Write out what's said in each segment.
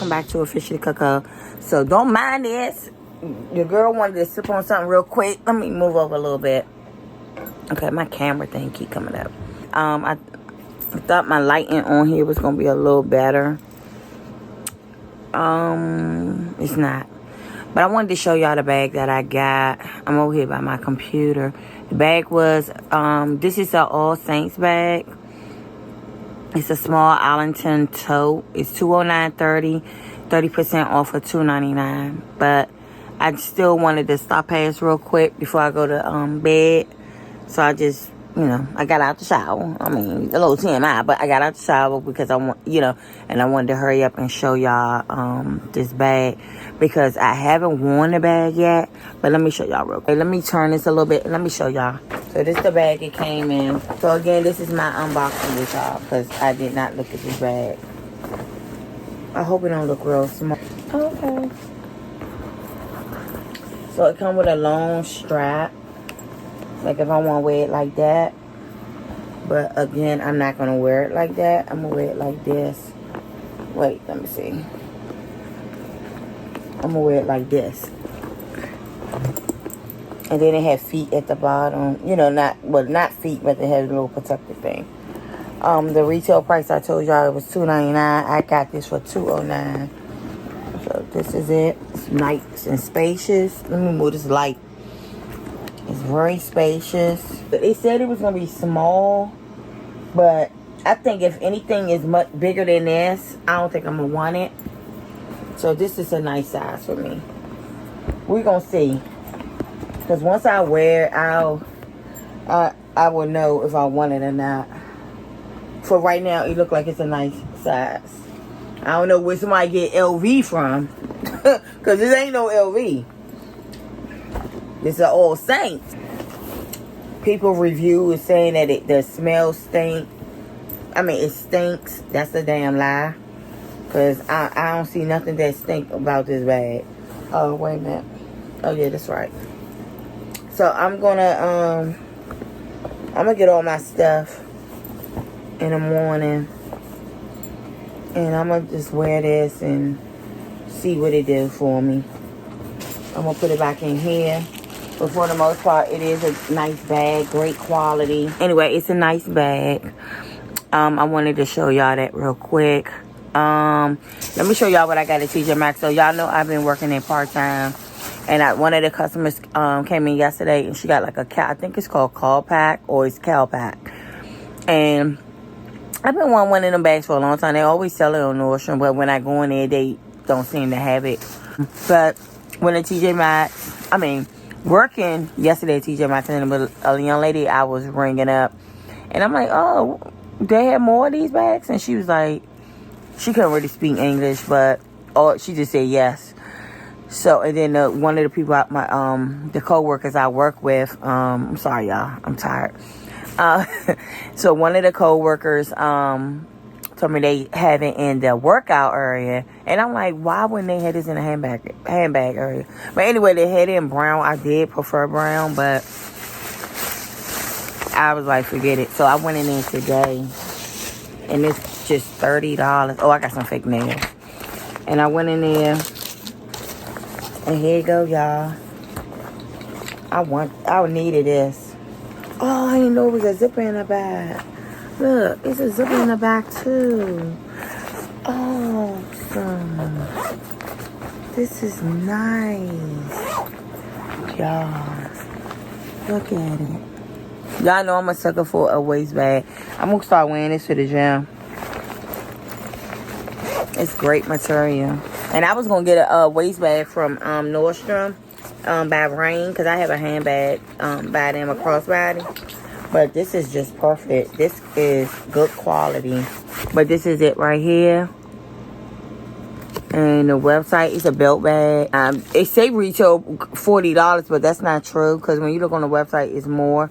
welcome back to Officially Coco. So don't mind this. Your girl wanted to sip on something real quick. Let me move over a little bit. Okay, my camera thing keep coming up. I thought my lighting on here was gonna be a little better. It's not. But I wanted to show y'all the bag that I got. I'm over here by my computer. The bag was this is an AllSaints bag. It's a small Allington tote. It's $209.30, 30% off of $299. But I still wanted to stop past real quick before I go to bed. So I just, I got out the shower. I mean, a little TMI, but I got out the shower because I want, and I wanted to hurry up and show y'all this bag because I haven't worn the bag yet. But let me show y'all real quick. Let me turn this a little bit and let me show y'all. So this is the bag it came in. So again, this is my unboxing with y'all because I did not look at this bag. I hope it don't look real small. Okay. So it comes with a long strap. Like if I want to wear it like that. But again, I'm not going to wear it like that. I'm going to wear it like this. Wait, let me see. I'm going to wear it like this. And then it has feet at the bottom. Not feet, but it has a little protective thing. The retail price I told y'all it was $2.99. I got this for $2.09. So this is it. It's nice and spacious. Let me move this light. It's very spacious. But they said it was going to be small. But I think if anything is much bigger than this, I don't think I'm going to want it. So this is a nice size for me. We're going to see. Because once I wear it, I will know if I want it or not. For right now, it looks like it's a nice size. I don't know where somebody get LV from. Because this ain't no LV. This is AllSaints. People review is saying that the smell stink. I mean, it stinks. That's a damn lie. Because I don't see nothing that stink about this bag. Oh, wait a minute. Oh, yeah, that's right. So I'm gonna get all my stuff in the morning, and I'm gonna just wear this and see what it do for me. I'm gonna put it back in here, but for the most part, it is a nice bag, great quality. Anyway, it's a nice bag. I wanted to show y'all that real quick. Let me show y'all what I got at TJMaXX. So y'all know I've been working in part-time. And one of the customers came in yesterday, and she got like I think it's called Calpak, or it's Calpak. And I've been wanting one of them bags for a long time. They always sell it on Nordstrom, but when I go in there, they don't seem to have it. But when the TJMaXX, working yesterday at TJMaXX, and a young lady I was ringing up, and I'm like, oh, they have more of these bags? And she was like, she couldn't really speak English, but she just said yes. So, and then one of the people, the co-workers I work with, I'm sorry, y'all, I'm tired. So one of the co-workers told me they have it in the workout area. And I'm like, why wouldn't they have this in the handbag area? But anyway, they had it in brown. I did prefer brown, but I was like, forget it. So I went in there today, and it's just $30. Oh, I got some fake nails. And I went in there. And here you go, y'all. I needed this. Oh, I didn't know it was a zipper in the back. Look, it's a zipper in the back too. Awesome. This is nice. Y'all, look at it. Y'all know I'm a sucker for a waist bag. I'm going to start wearing this to the gym. It's great material. And I was going to get a waist bag from Nordstrom by Rain, because I have a handbag by them, a crossbody. But this is just perfect. This is good quality. But this is it right here. And the website is a Beltbag. It say retail $40, but that's not true, because when you look on the website, it's more.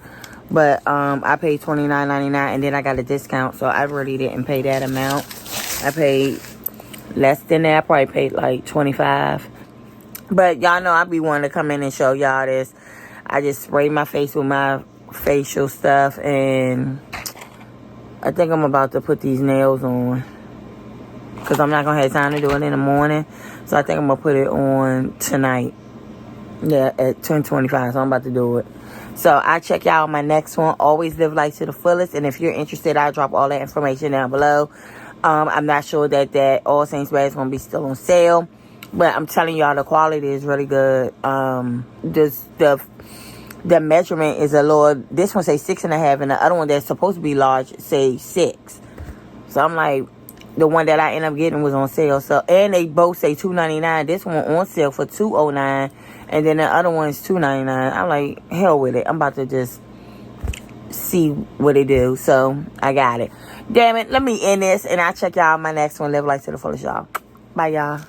But I paid $29.99, and then I got a discount, so I really didn't pay that amount. I paid less than that. I probably paid like $25. But y'all know I be wanting to come in and show y'all this. I just sprayed my face with my facial stuff, and I think I'm about to put these nails on. because I'm not going to have time to do it in the morning. So I think I'm going to put it on tonight. Yeah, at 10:25. So I'm about to do it. So I'll check y'all on my next one. Always live life to the fullest. And if you're interested, I'll drop all that information down below. I'm not sure that AllSaints bag is going to be still on sale. But I'm telling y'all, the quality is really good. The measurement is a little... This one says 6.5. And the other one that's supposed to be large say 6. So I'm like... The one that I ended up getting was on sale. So, and they both say $2.99. This one on sale for $2.09. And then the other one's $2.99. I'm like, hell with it. I'm about to just see what they do. So, I got it. Damn it. Let me end this. And I'll check y'all on my next one. Live life to the fullest, y'all. Bye, y'all.